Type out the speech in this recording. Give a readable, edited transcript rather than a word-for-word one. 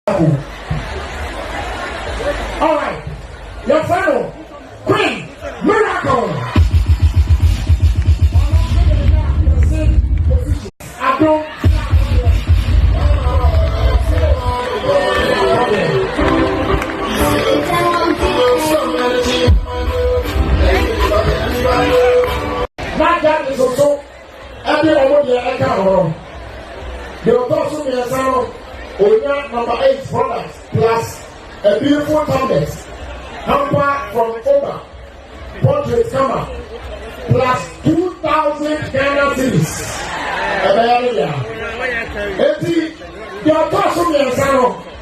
All right, your final Queen Miracle. I don't. Not that is also every over the account. The also be a sound of number 8 products plus a beautiful tablet. Hamper from Oba, portrait camera, plus 2,000 Ghana cedis. The also be a sound